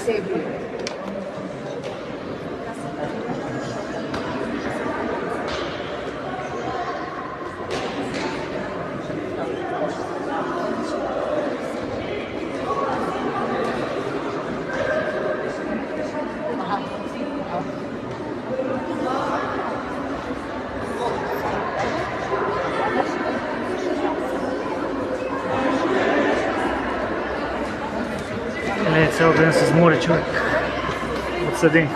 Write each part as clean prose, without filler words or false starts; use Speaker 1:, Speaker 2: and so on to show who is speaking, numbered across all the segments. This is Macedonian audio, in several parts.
Speaker 1: sempre.
Speaker 2: Не, цял ден се измори човек. Отсъден.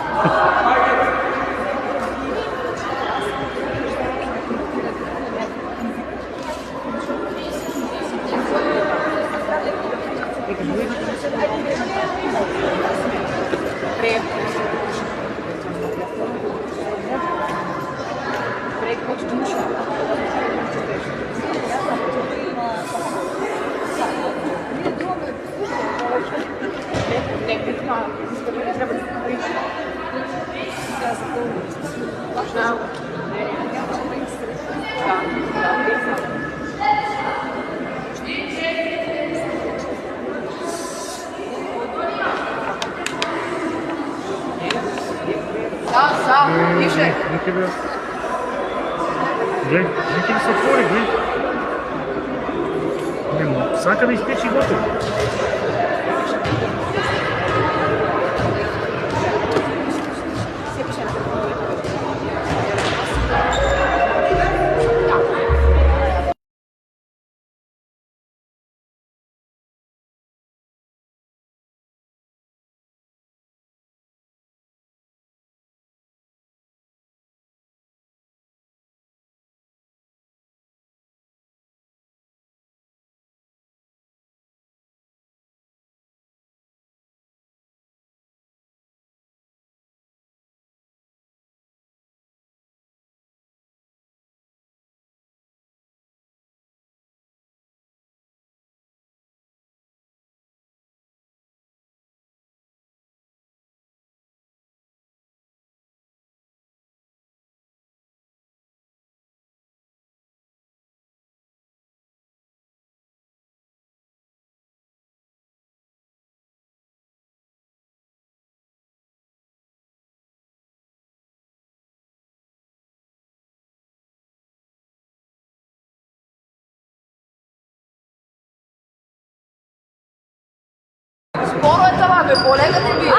Speaker 1: Više.
Speaker 2: Гледай, нека да се отвори, гледай. Нема, сака да изпечи готово.
Speaker 1: Скоро е това, бе, колегата ви.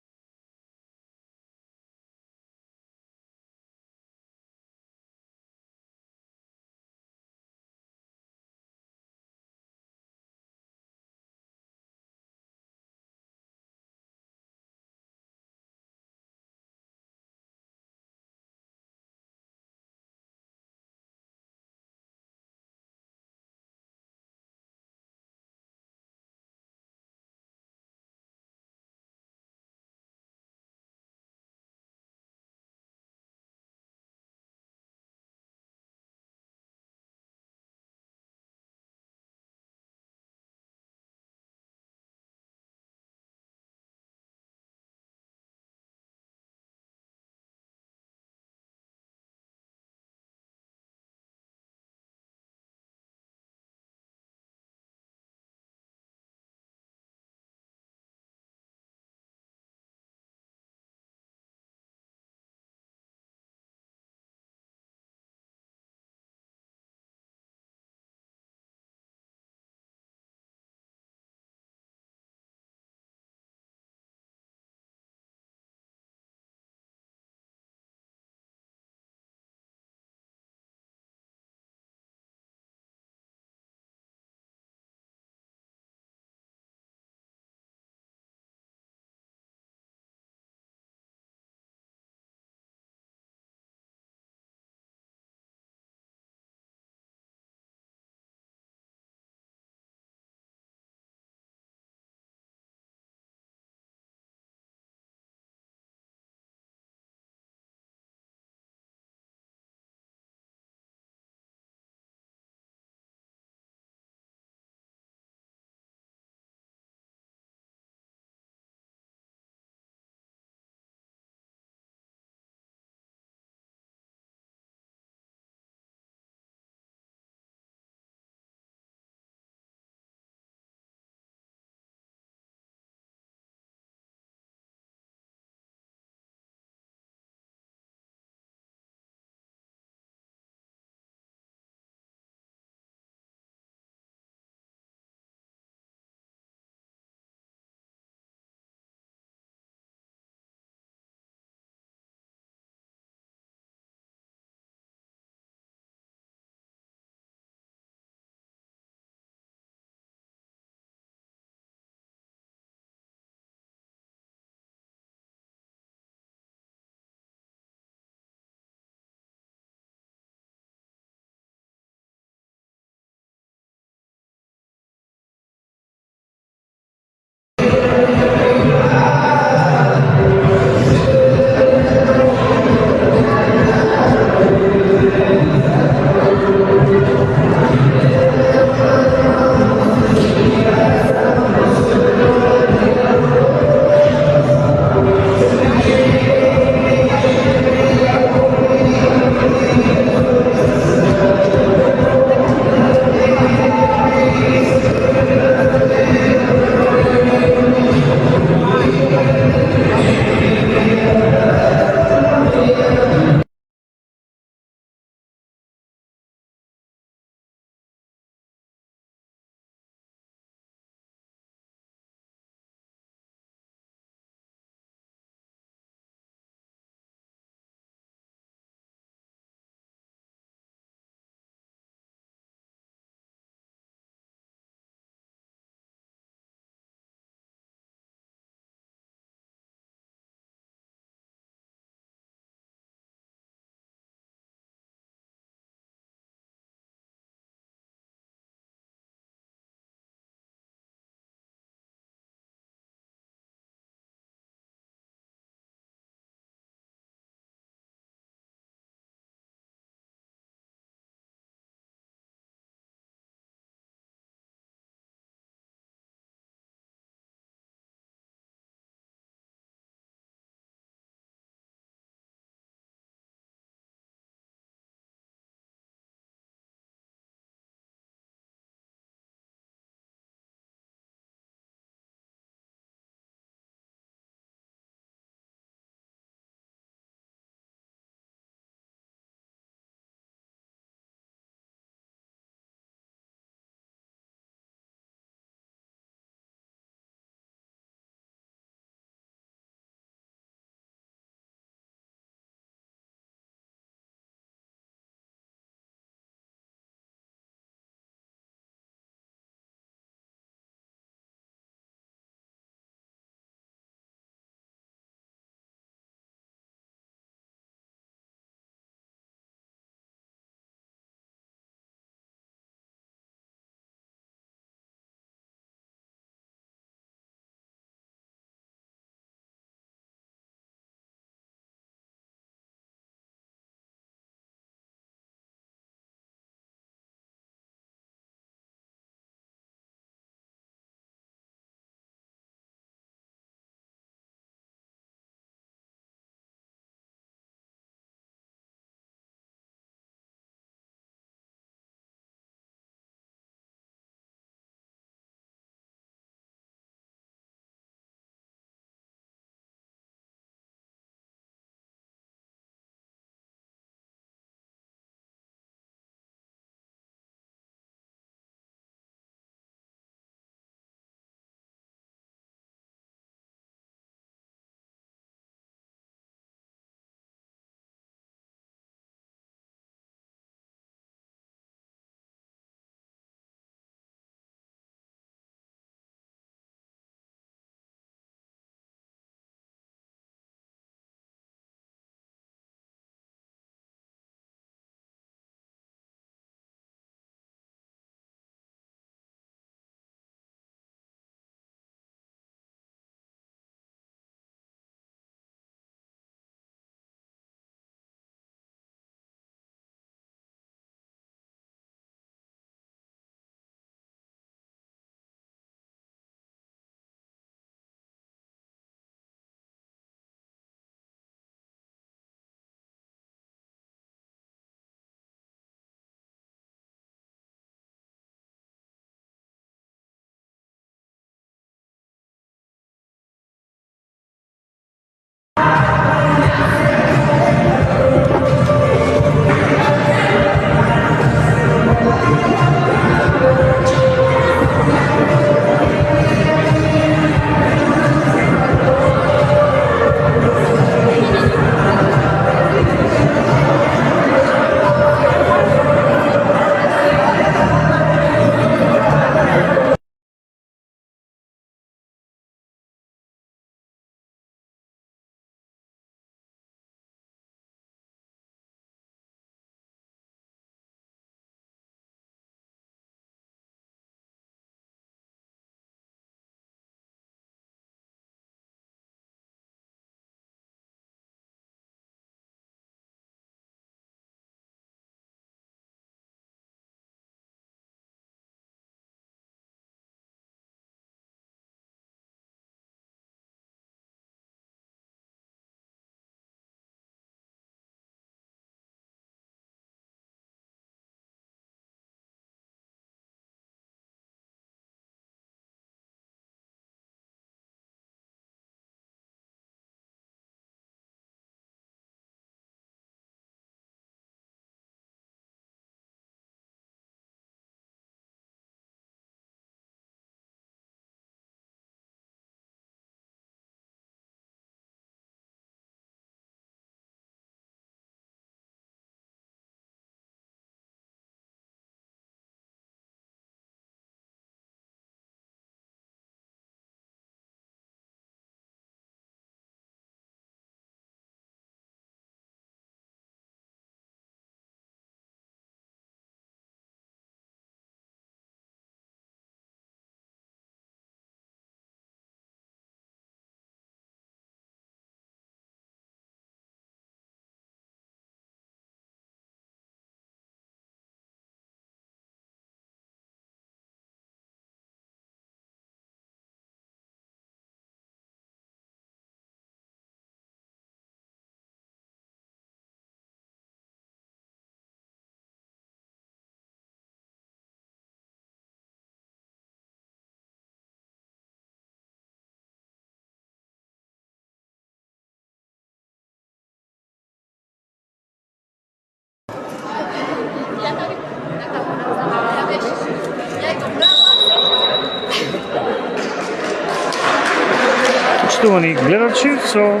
Speaker 2: Почитувани гледачи, со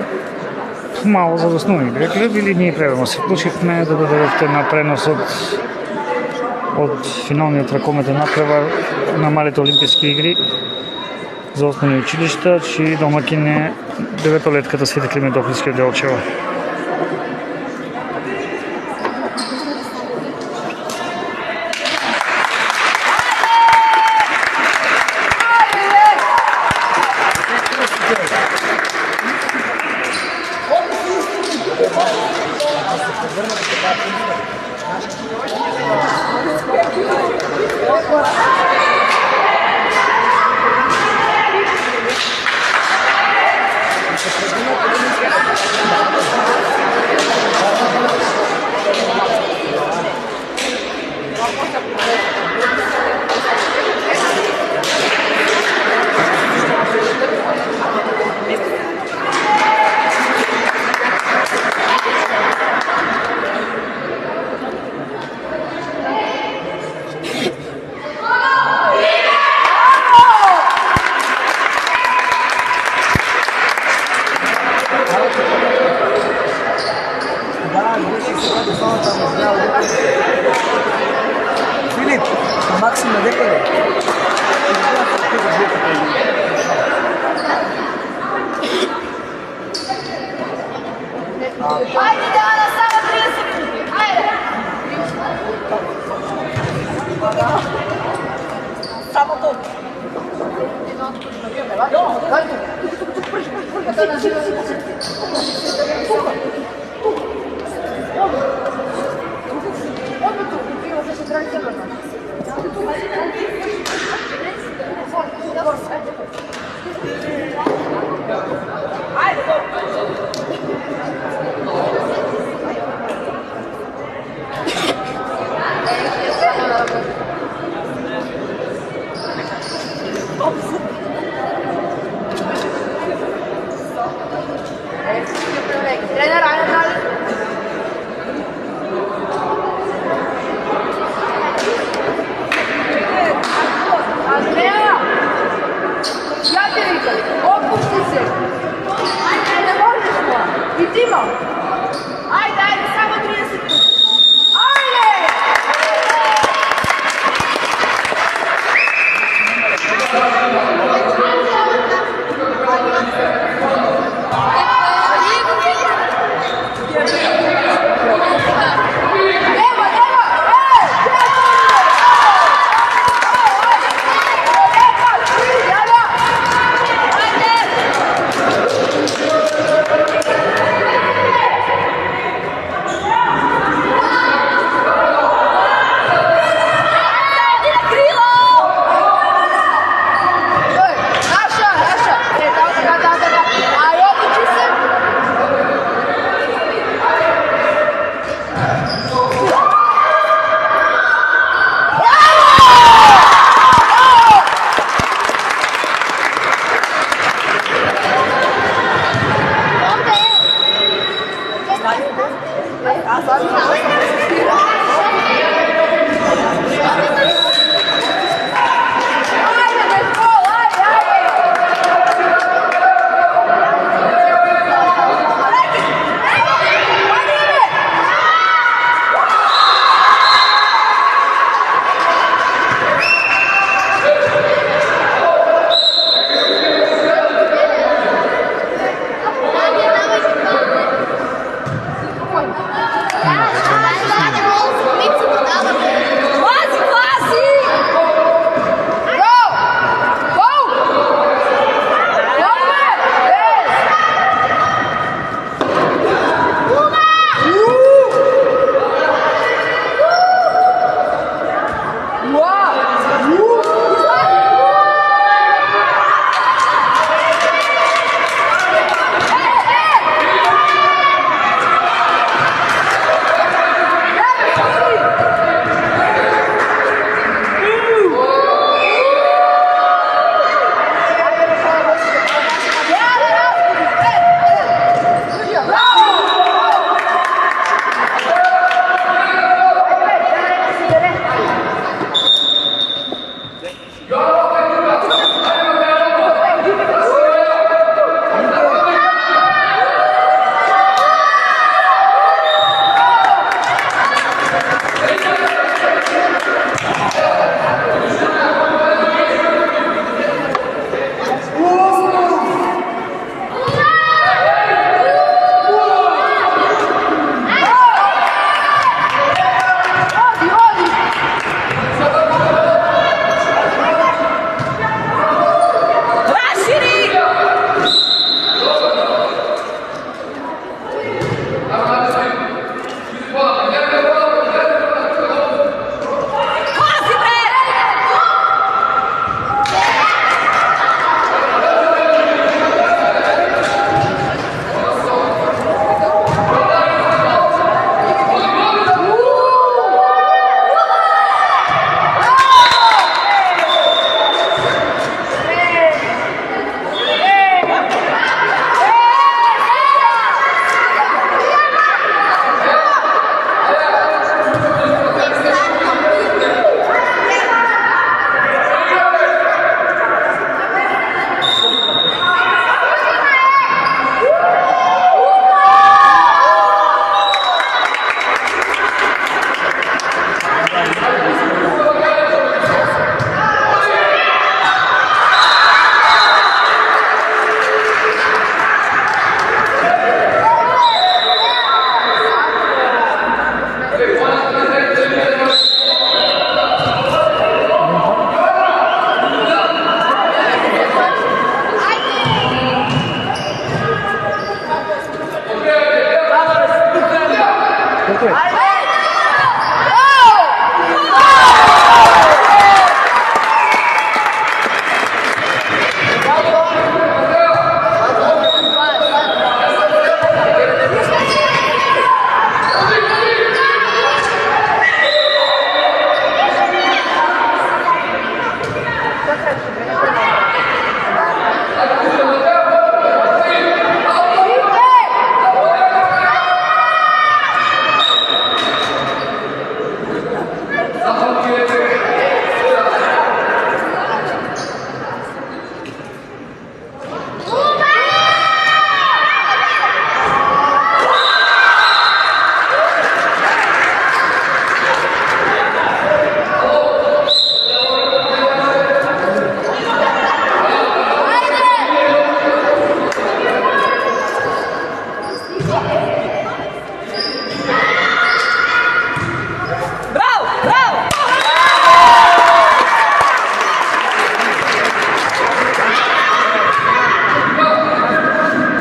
Speaker 2: мало задоснувани били били, ние треба да се вклучивме да додадете на преносот од финалниот ракометен натпревар на малите олимписки игри за основни училишта, чии домакин е деветолетката Свети Климент Охридски од Делчева.
Speaker 3: Filip, Максим Надеколе.
Speaker 1: Ajde, Dana, samo 30 minuti. Ajde. Samo to. Brzo! Ajde, ajde, samo 30 sekundi. Ajde! Nema, nema!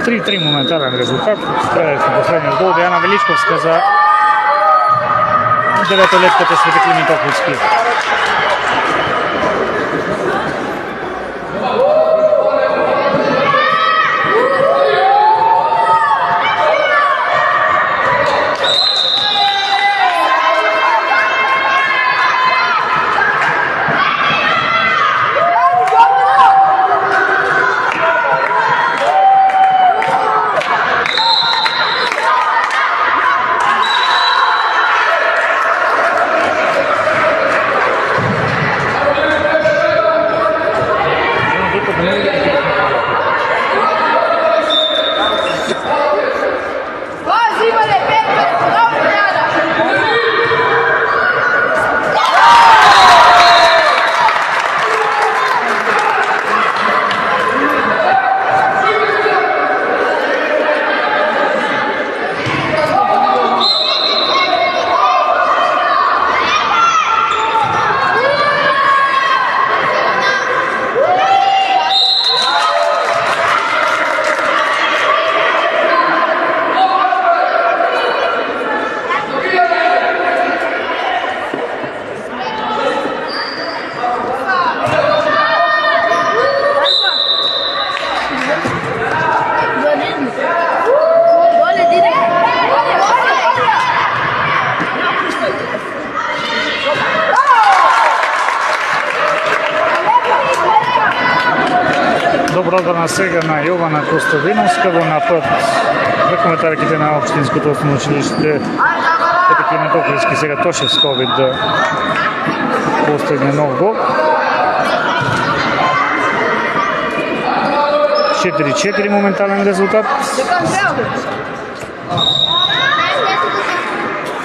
Speaker 2: 3-3 моментален резултат. Гледахте последният гол Диана Величковска за деветолетката Свети Климент Охридски.
Speaker 1: Quasi, vale, perfetto, no, nada. Gole direkt.
Speaker 2: Добра одбрана сега на Јована Костадиновска во напад за коментарките на Општинското основно училиште Свети Климент Охридски. Сега Тошевска обид да постигне нов гол. 4-4 моментален резултат.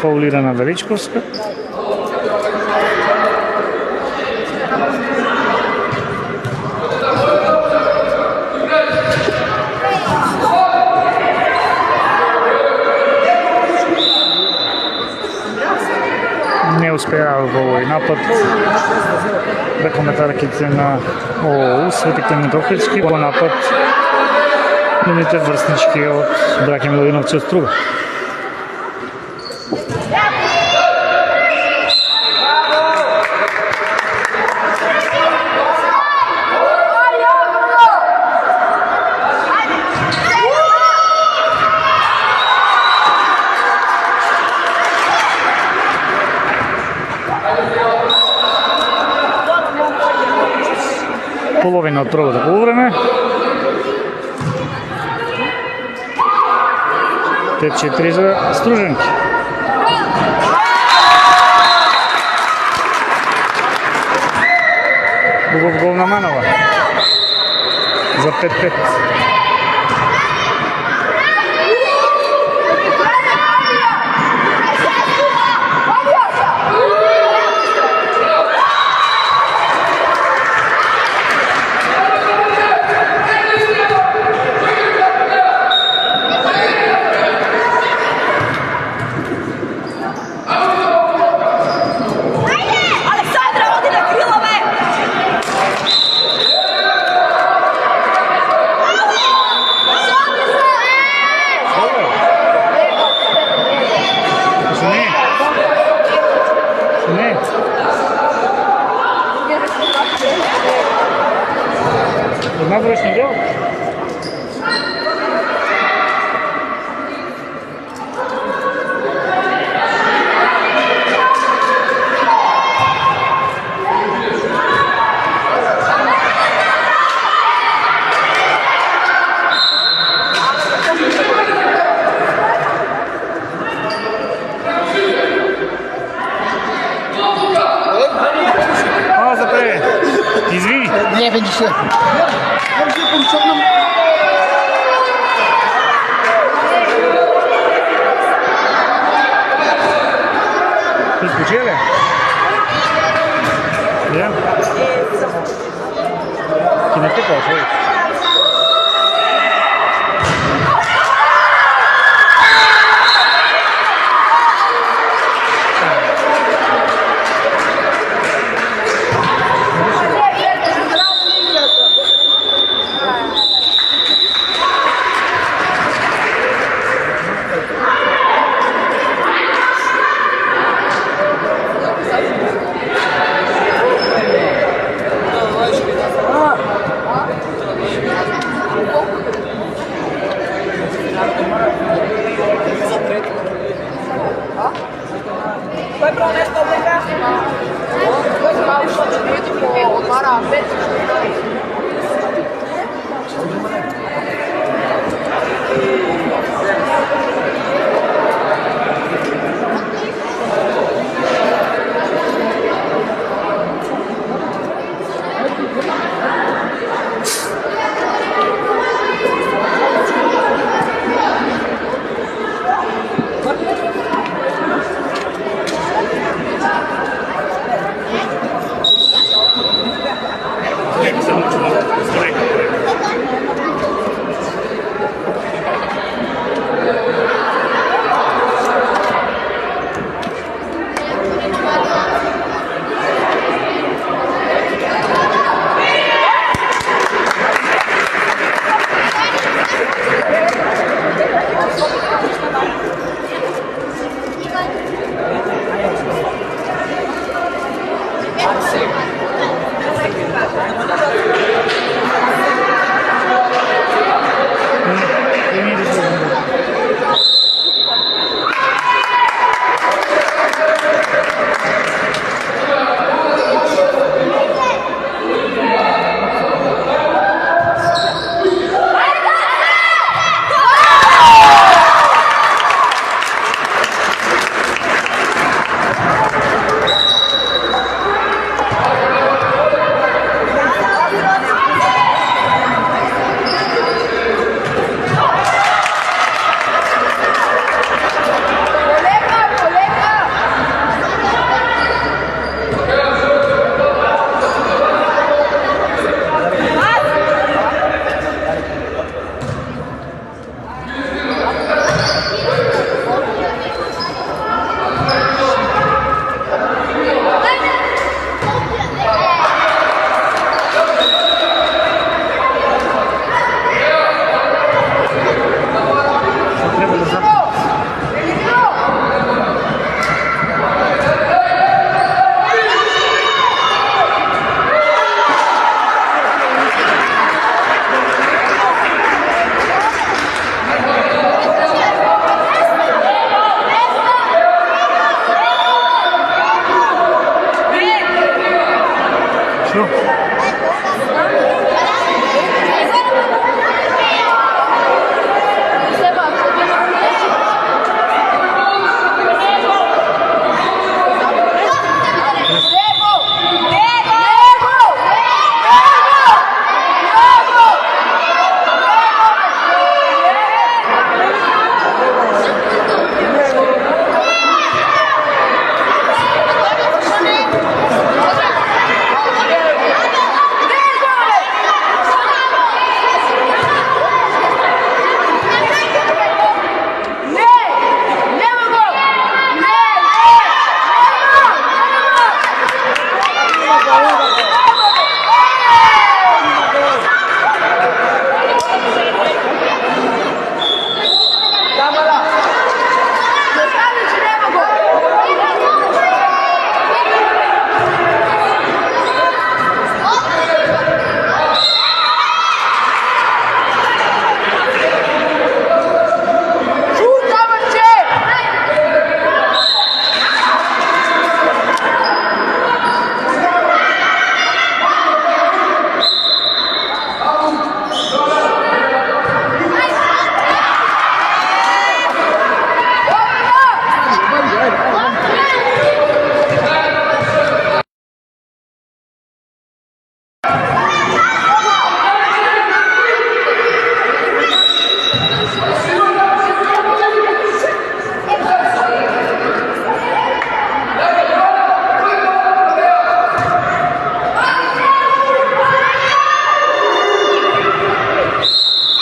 Speaker 2: Фаулирана Величковска. Не успеа во овој напад да коментарките на ООУ Свети Климент Охридски во напад нивните врснички од браќа Милодиновци од Струга. Половина од првото полувреме. 5-4 за Струженки. Убав гол на Манова за 5-5. Навръчни дел. Пауза, пре. Извини.
Speaker 3: Не, бе, нищо.
Speaker 2: Изключили? Ja. Ти не тикаш, ой.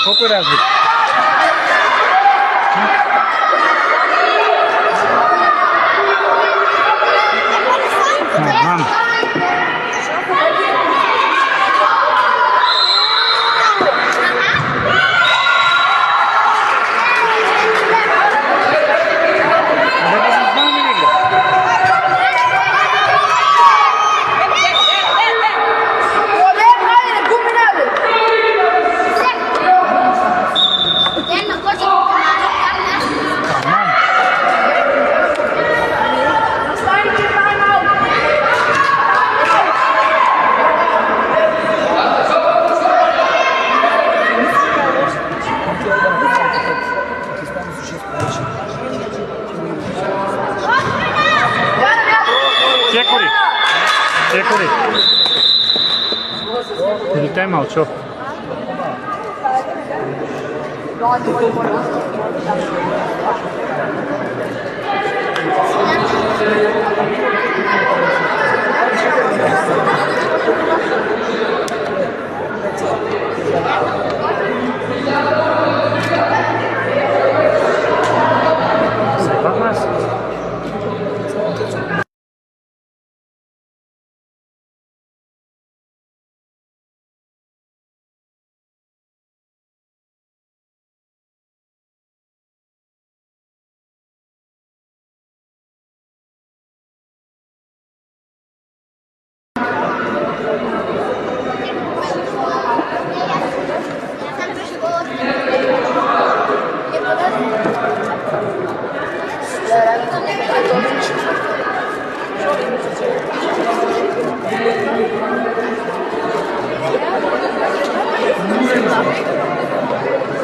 Speaker 2: Колко е разлика? Мам. Чекори. Или тя е мълчо.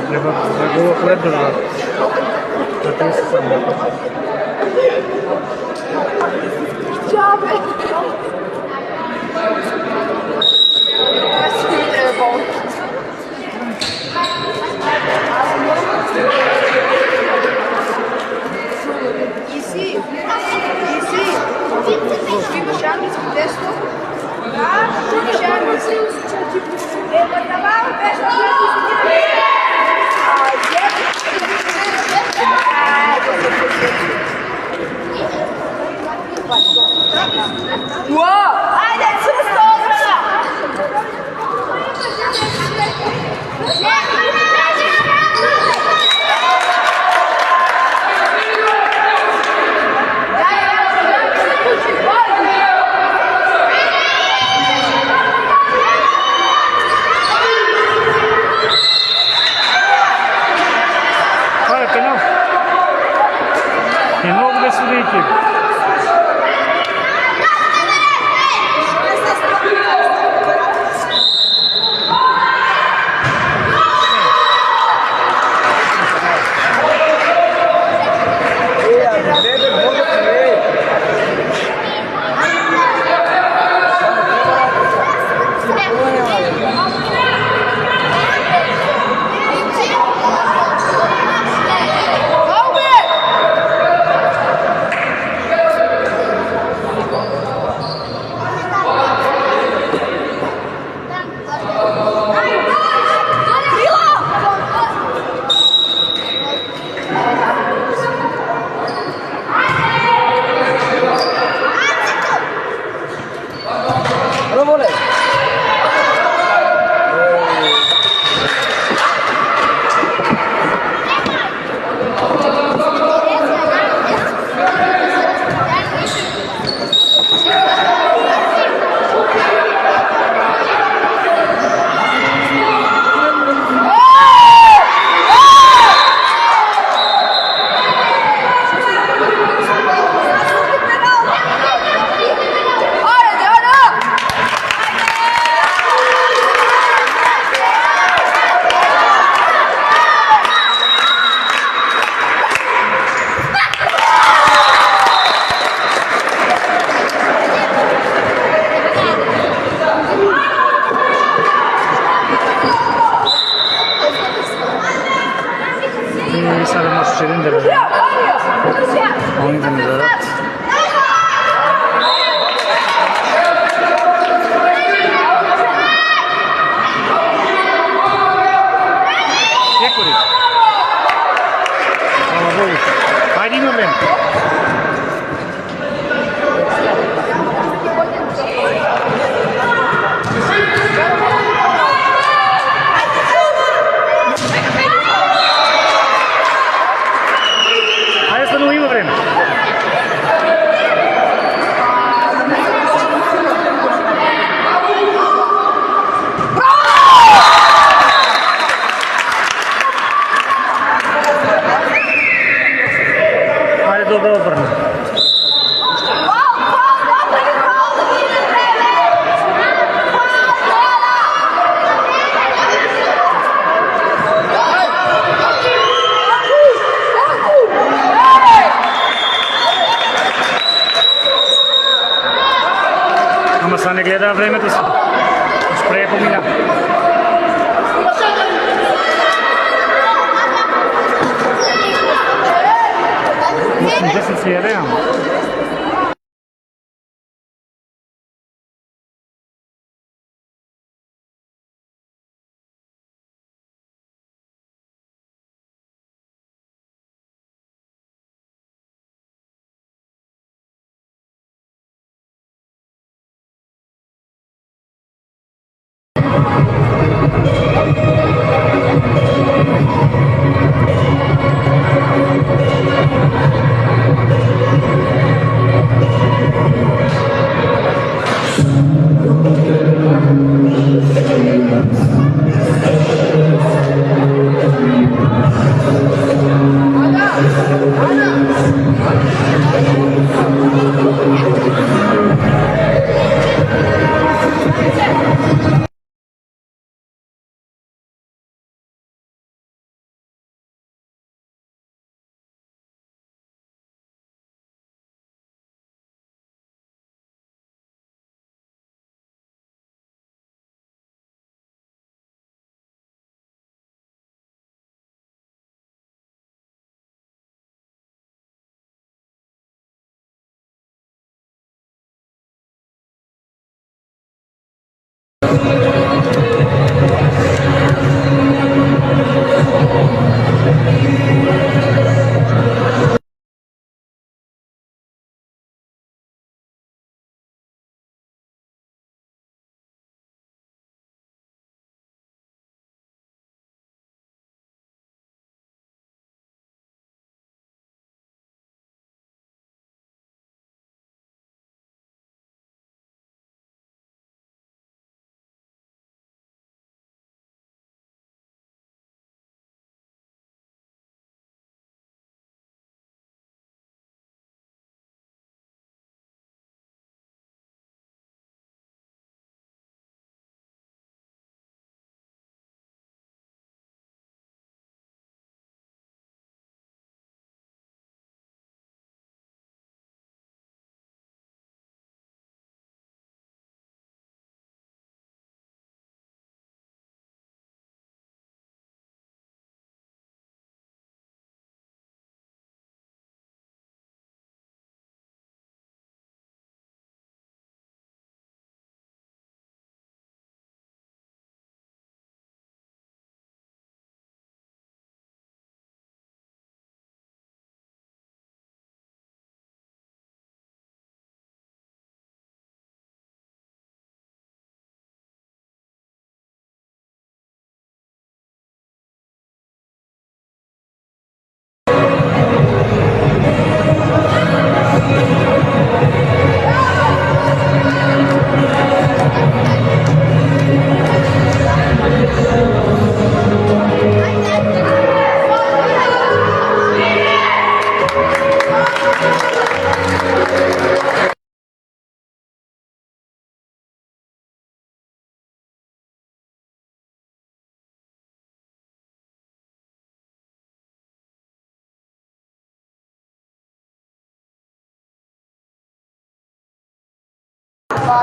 Speaker 2: Треба да го гледам да те се само. Sada možeš jedan da radim. Oni da mi zadat. dobra obrona. Ама сега не гледа времето си. Спре помина. 10 si je realno.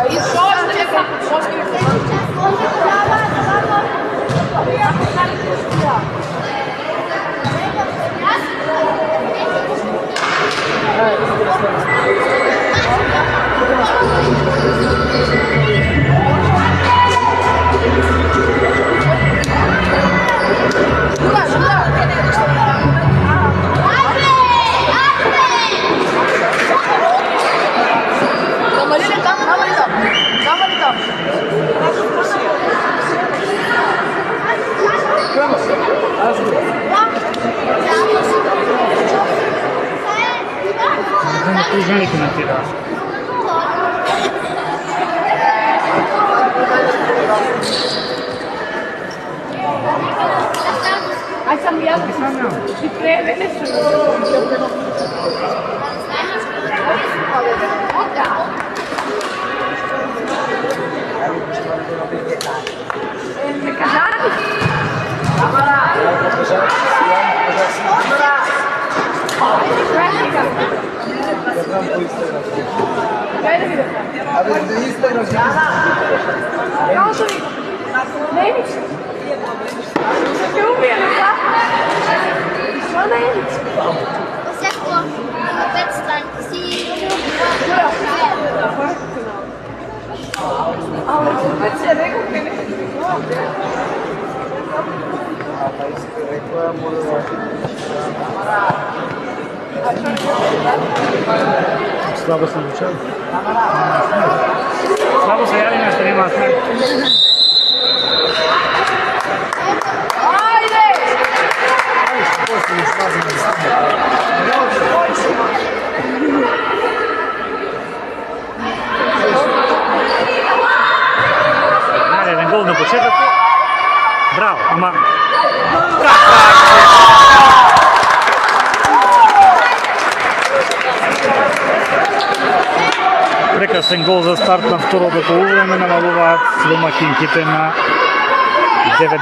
Speaker 1: I što čekaj,
Speaker 2: Želite na tirasu.
Speaker 1: Aj sam ja Pripremili su. Neka žani.
Speaker 4: Всяко пет станції.
Speaker 2: Slabo sam učeo. Slabo se javi nešto nema sve. Ajde, jedan gol na početak. Bravo, ama... Прекрасен гол за старт на второто полувреме, намалуваат домакинките на 9-10.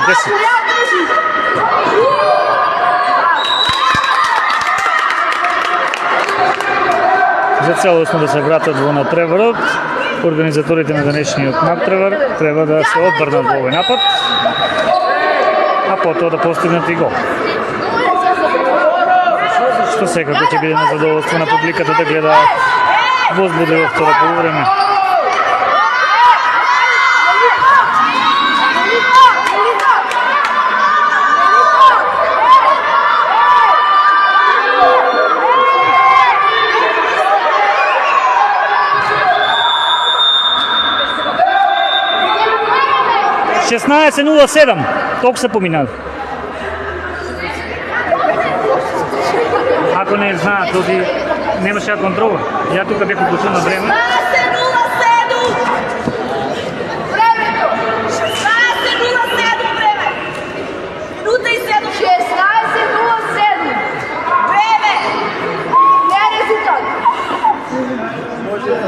Speaker 2: За целосно да се вратат во натпреварот, организаторите на денешниот натпревар треба да се одбрнат во овој напад, а потоа да постигнат и гол. Што секако ќе биде на задоволство на публиката да гледа возбудливо второ полувреме. (16:07) Толку се поминали. Ако не знаат, тоди немаше контрола. Ја тука бях уклучен на време.
Speaker 1: 16:07 времето! 16:07 време! Минута и 7. 16:07 време! Не резултат! 10:09!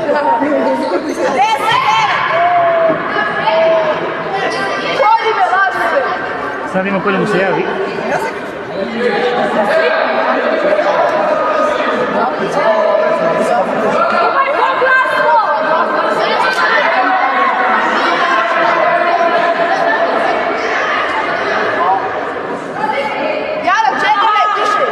Speaker 1: Ходи бе, лажи бе!
Speaker 2: Sad ima ko da mu se javi.
Speaker 1: Jana, čekaj, tiše!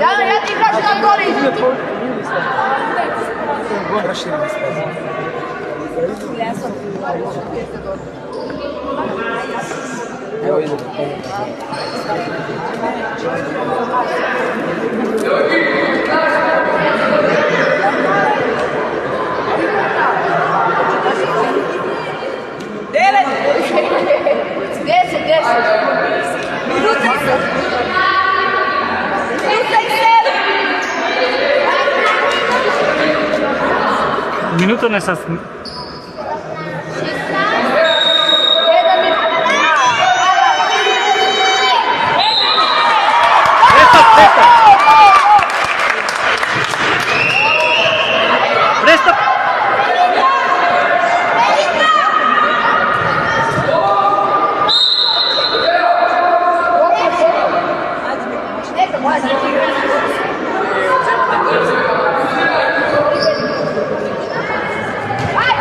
Speaker 1: Jana, ja ti kažem da gori!
Speaker 2: Minuta ne sad... Prestop!
Speaker 1: Vai!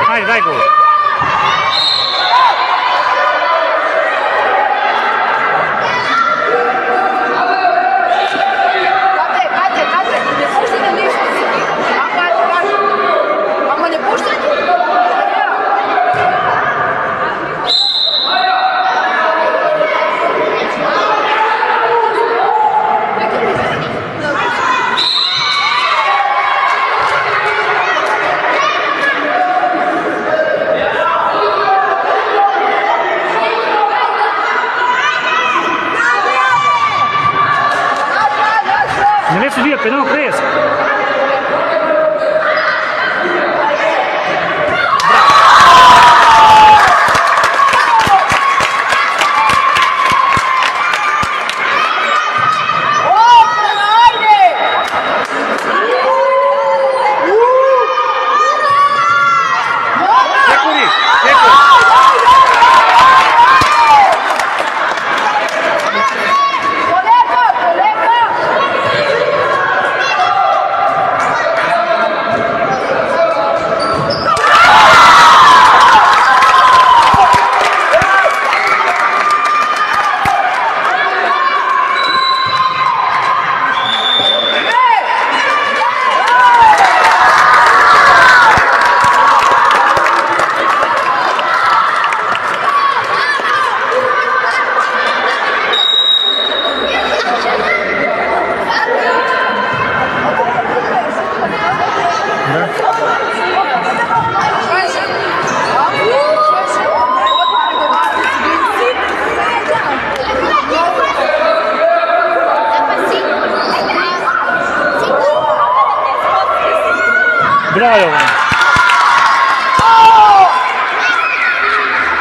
Speaker 2: Bravo Jovan.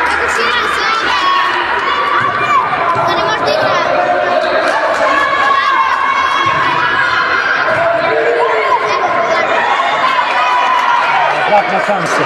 Speaker 4: Kako si igram sve igra? Da ne možeš da igra.
Speaker 2: Zrak na šanse.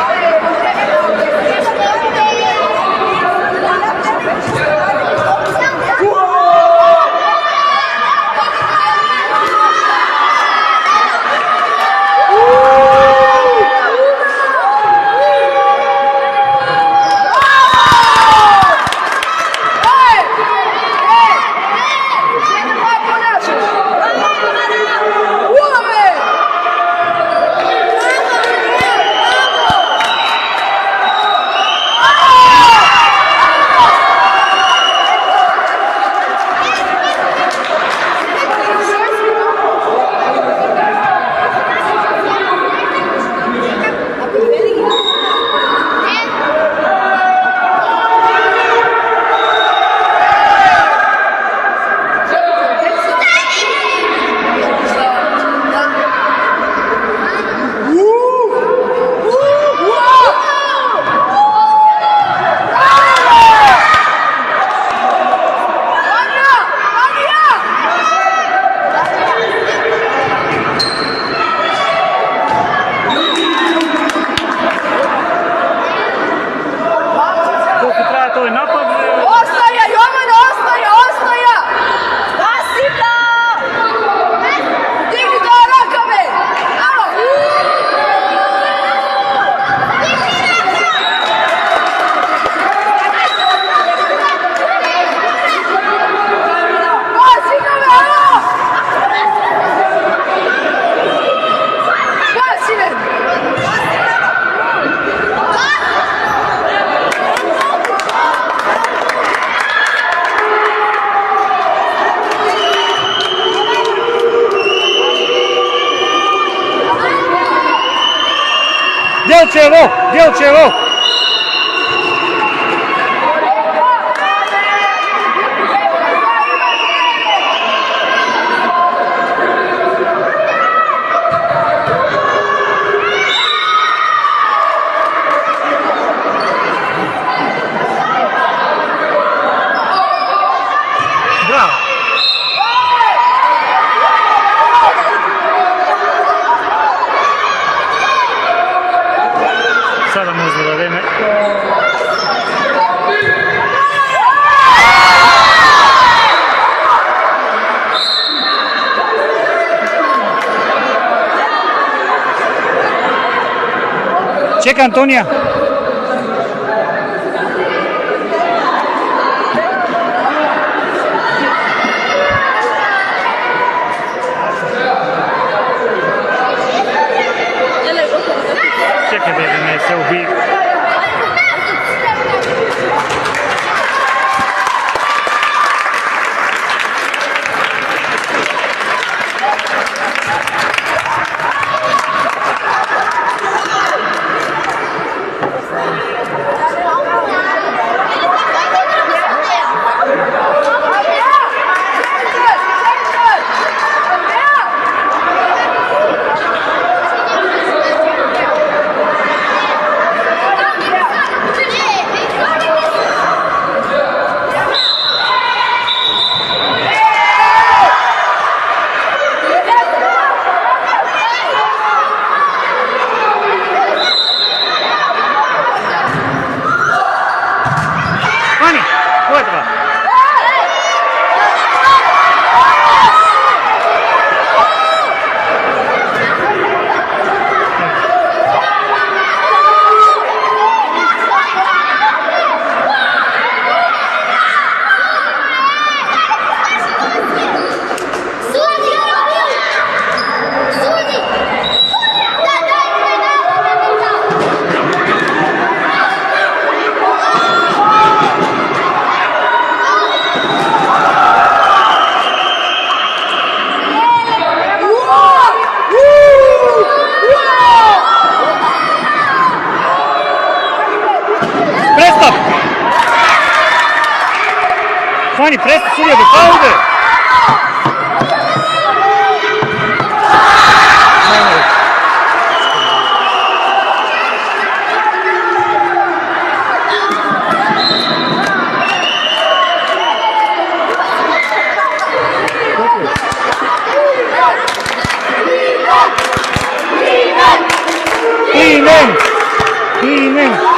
Speaker 2: Djelčevo! Bravo! Sada možda da vreme. Čeka Antonija. Čekaj da ne se ubije. Fanny, presta sudija do pauze. Ивен! Ивен!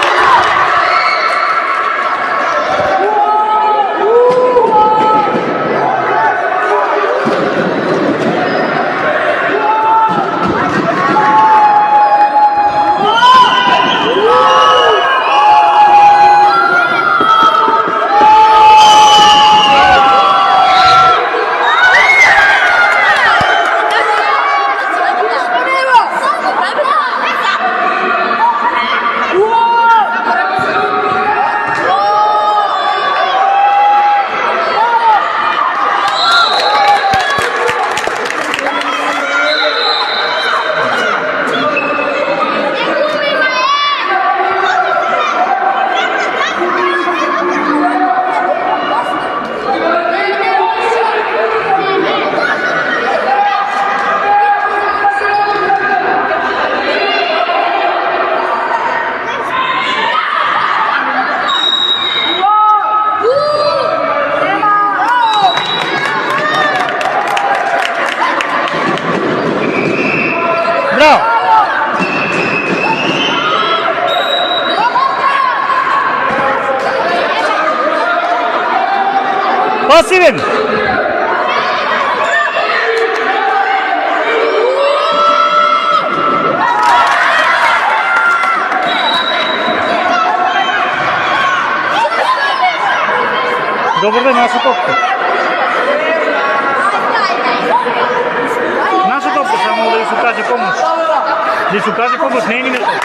Speaker 2: Браво! Пасивен! Добър ден, наша топка. Наша топка, само да ви се окаже помощ. Да се окаже помощ, не е минута.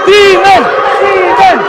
Speaker 2: Тимен! Тимен!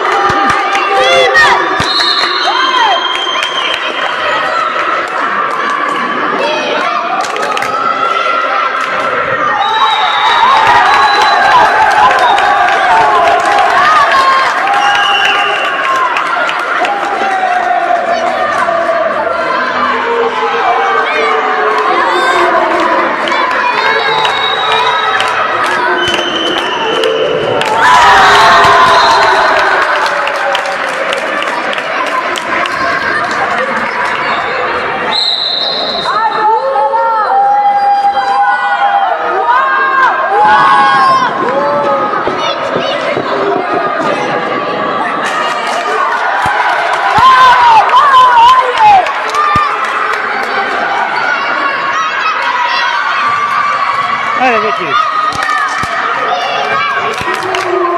Speaker 2: Хайде, вече ви.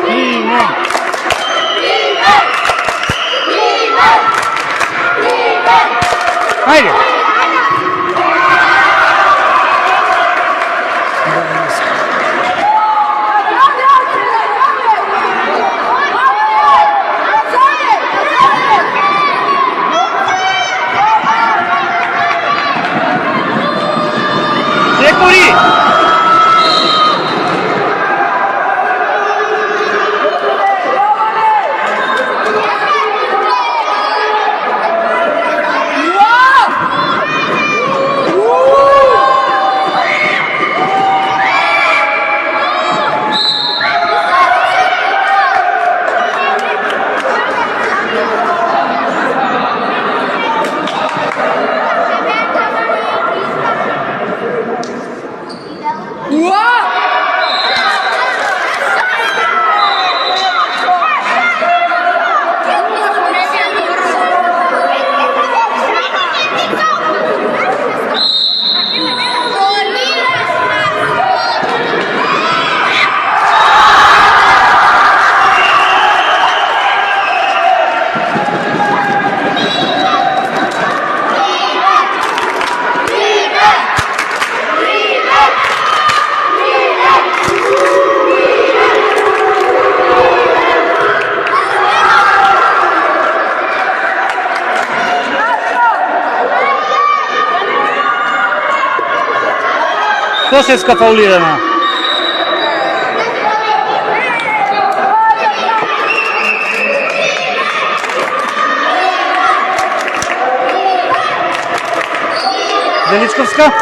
Speaker 2: Тимен! Хайде! Секури! Kosevska faulirana. Величковска.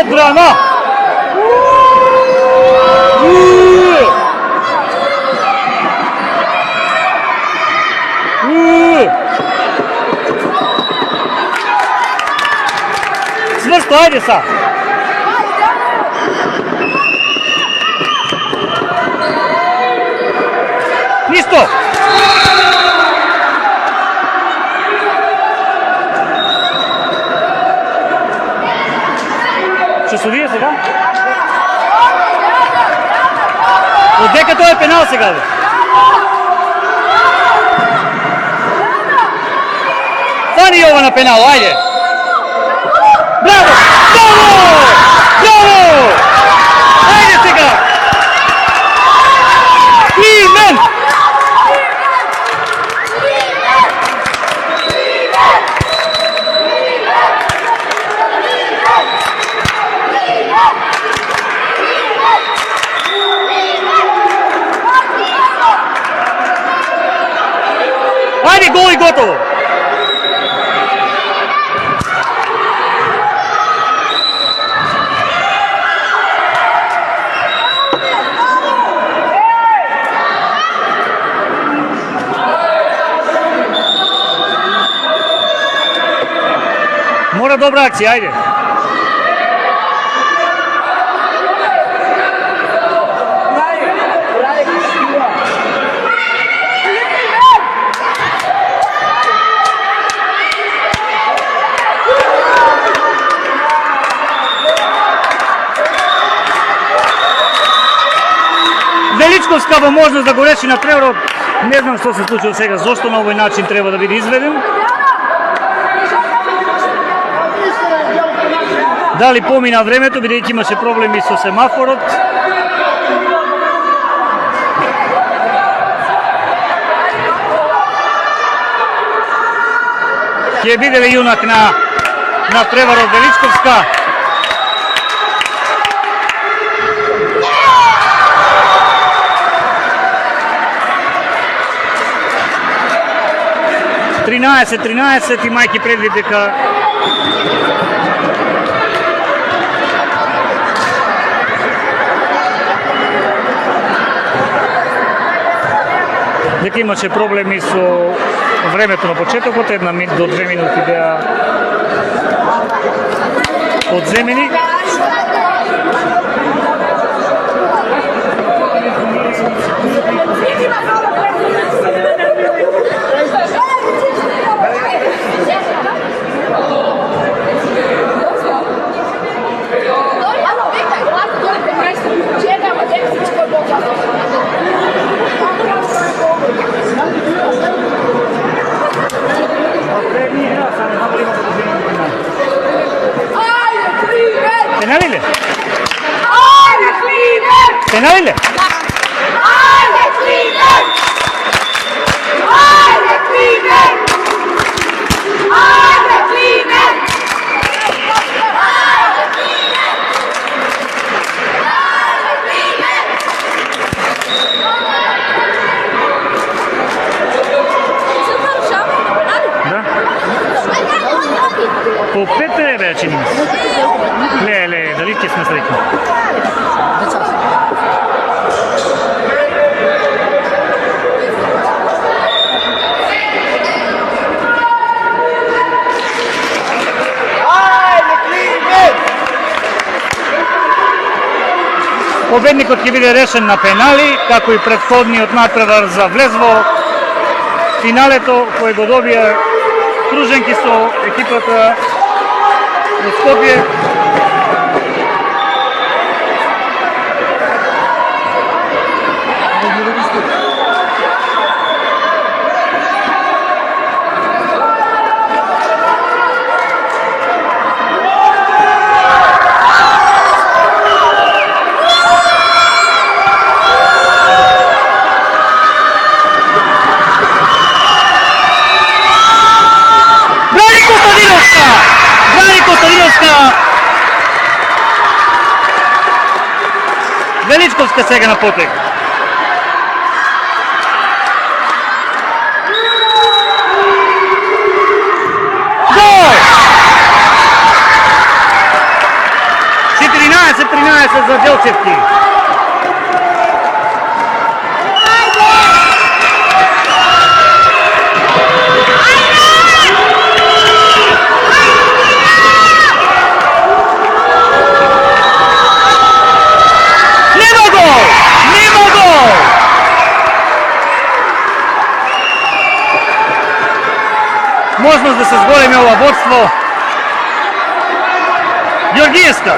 Speaker 2: Odbrana! Čvrsto, ajde sad! Nisto! Ще судия сега? Отдека той е пенал сега, бе? Фани Йована пенал, айде! Браво! Браво! Браво! Айде сега! Климен! Айде, гол и готово! Mora dobra akcija, ajde. Величковска во можност да го реши на преворот. Не знам што се случило сега, зошто на овој начин треба да биде изведен. Дали помина времето, бидејќи имаше проблеми со семафорот. Ќе биде јунак на преварот Величковска. Тринадесет, имајќи предвид дека имаше проблеми со времето на почетокот, 1 до 2 минути беа одземени. Penal ile? Penal ile? По 5 бе, чини ми се. Леле, дали ќе сме среќни? Победникот ќе биде решен на пенали, како и претходниот натпревар за влез во финалето кој го добија круженки со екипата во Скопје. Величковска сега на потег. Гол! 15-13 za Delčevki. Možnost da se zgolemi ovo vodstvo. Georgijevska.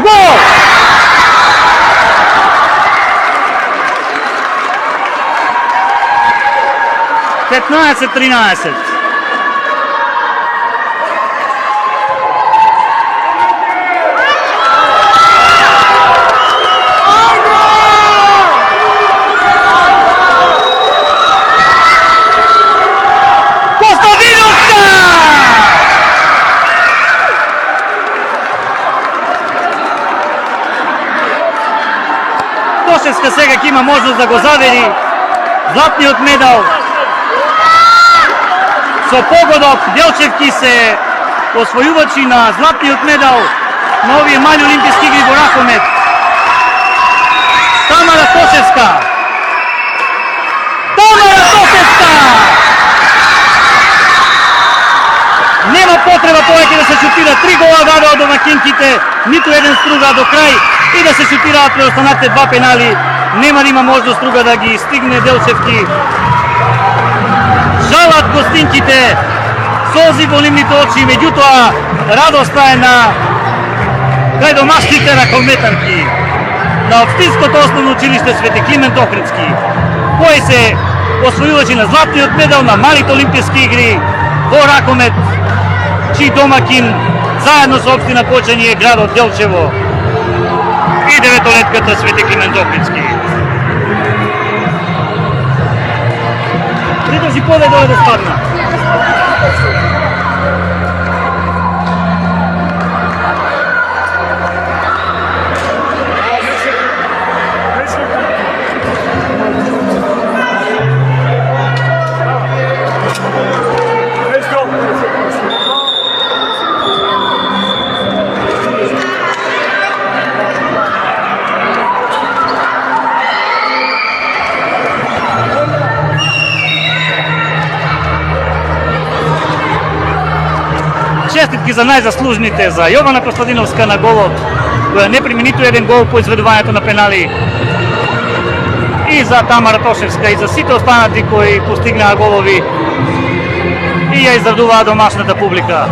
Speaker 2: Gol! Petnaest 13. Тошевска сега ќе има можност да го завери златниот медал. Со погодок Делчевки се освојувачи на златниот медал на овие мали олимписки игри во ракомет. Тамара Тошевска! Тамара Тошевска! Нема потреба повеќе да се шутира 3 гола даде од домакинките, ниту еден струга до крај и да се шутираат преостанатите 2 пенали. Нема да има можност струга да ги стигне Делчевки. Жалат гостинките, солзи во нивните очи, меѓутоа радоста е на крај домашните ракометарки на Општинското основно училиште Свети Климент Охридски, кои се освојувачи на златниот медал на малите олимписки игри во ракомет, чиј домакин заедно со општина Кочани е градот Делчево и деветолетката Свети Климент Охридски. Придржи повеќе доле да спадна. Честитки за најзаслужните, за Јована Костадиновска на голот, која не прими ниту еден гол по изведувањето на пенали, и за Тамара Тошевска, и за сите останати кои постигнаа голови и ја израдуваа домашната публика.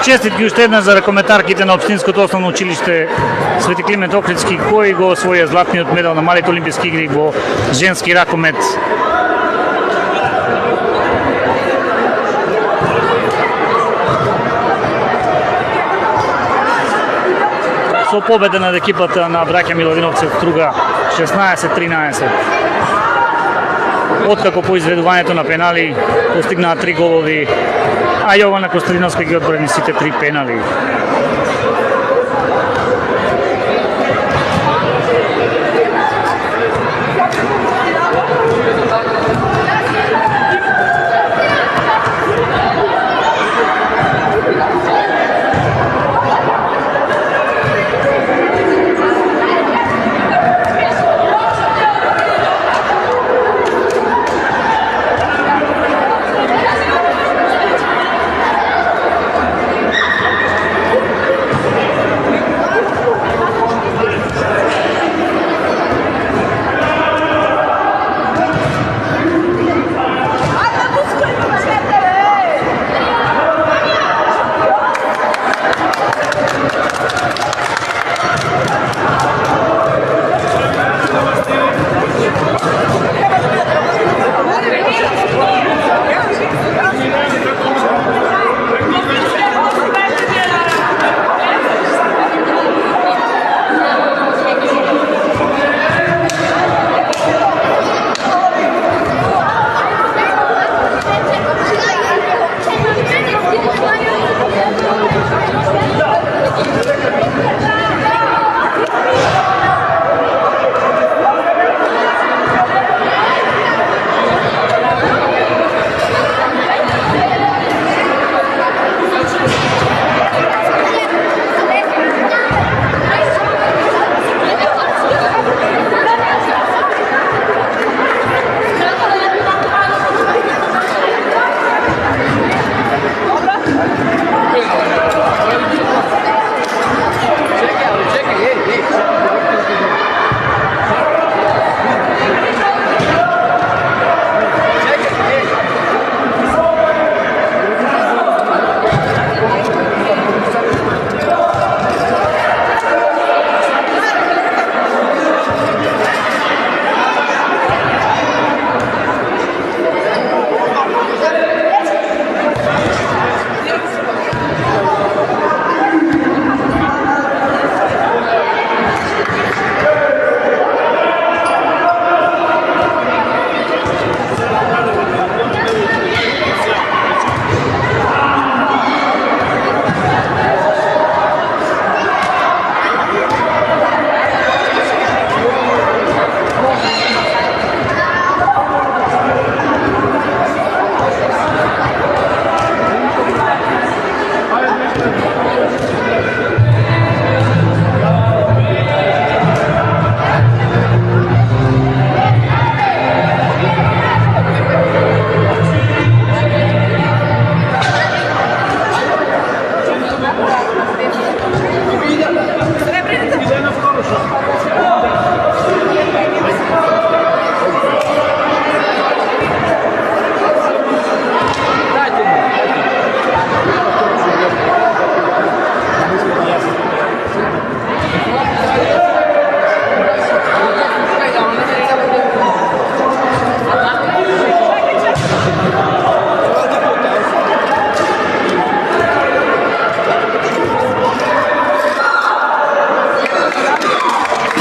Speaker 2: Честитки уште еднаш за ракометарките на Општинското основно училиште Свети Климент Охридски, кои го освоија златниот медал на малите олимписки игри во женски ракомет. Со победа над екипата на браќа Миловиновци од Струга 16-13. Откако по изведувањето на пенали постигнаа 3 голови, а Јована Костадиновска ги одбрани сите 3 пенали.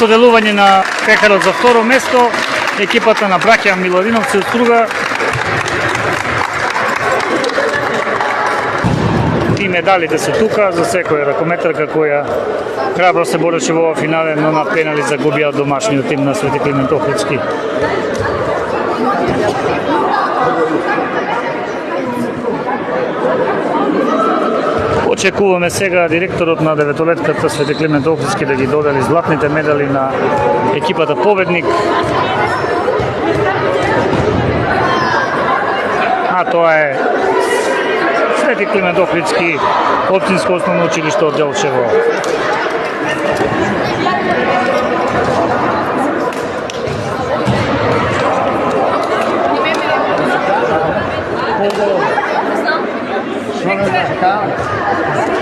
Speaker 2: Соделување на пекарот за второ место, екипата на браќа Миловиновци од Струга. И медалите се тука за секоја ракометарка која храбро се бореше во финале, но на пенали загубија домашниот тим на Свети Климент Охридски. Очекуваме сега директорот на деветолетката Свети Климент Охридски да ги додели златните медали на екипата победник. А тоа е Свети Климент Охридски, Општинско основно училиште од Делчево.
Speaker 3: Não, não, não.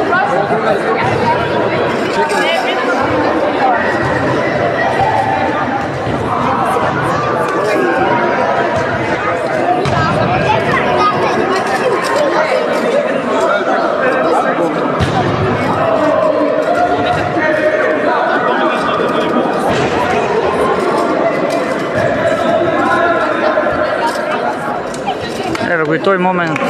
Speaker 2: го и тој момент.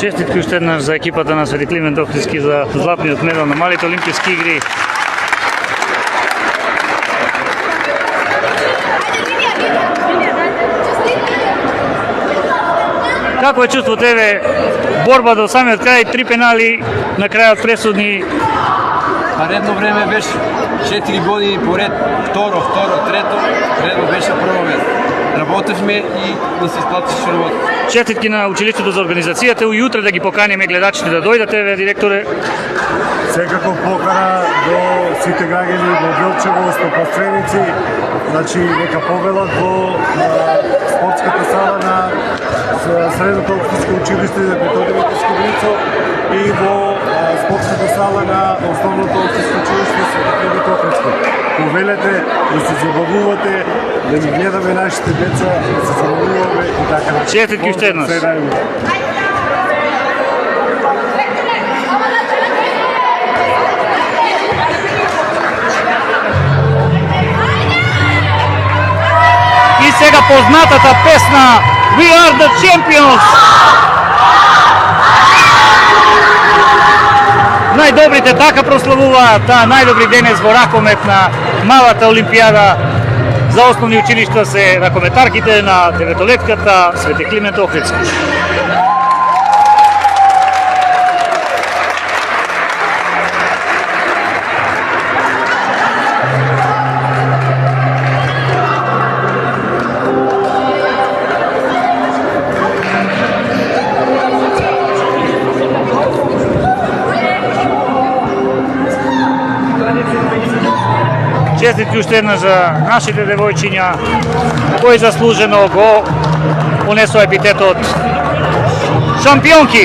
Speaker 2: Честитки уште еднаш за екипата на Свети Климент Охридски за златниот медал на малите олимписки игри. Како е чувството тебе борба до самиот крај, 3 пенали на крајот пресудни?
Speaker 5: Редно време беше 4 години поред, второ, трето, редно беше прво место. Работевме и ни се исплатеше работа.
Speaker 2: Честитки на училиштето за организацијата и утре да ги поканиме гледачите да дојдат, еве директоре.
Speaker 6: Секако покана до сите граѓани во Белчево, Стопастреници, значи нека повелат во спортската сала на Средното општинско училиште за методивите Скибница и во спортската сала на Основното општинско училиште Свети Климент Охридски. Повелете да се забавувате, да ги гледаме нашите деца, да се забавуваме и така.
Speaker 2: Честитки уште еднаш. И сега познатата песна We are the champions! Најдобрите така прославуваат најдобри денес во ракомет на малата олимпијада за основни училишта се ракометарките на деветолетката Свети Климент Охридски. Честитки уште една за нашите девојчиња кои заслужено го унесоа епитетот шампионки.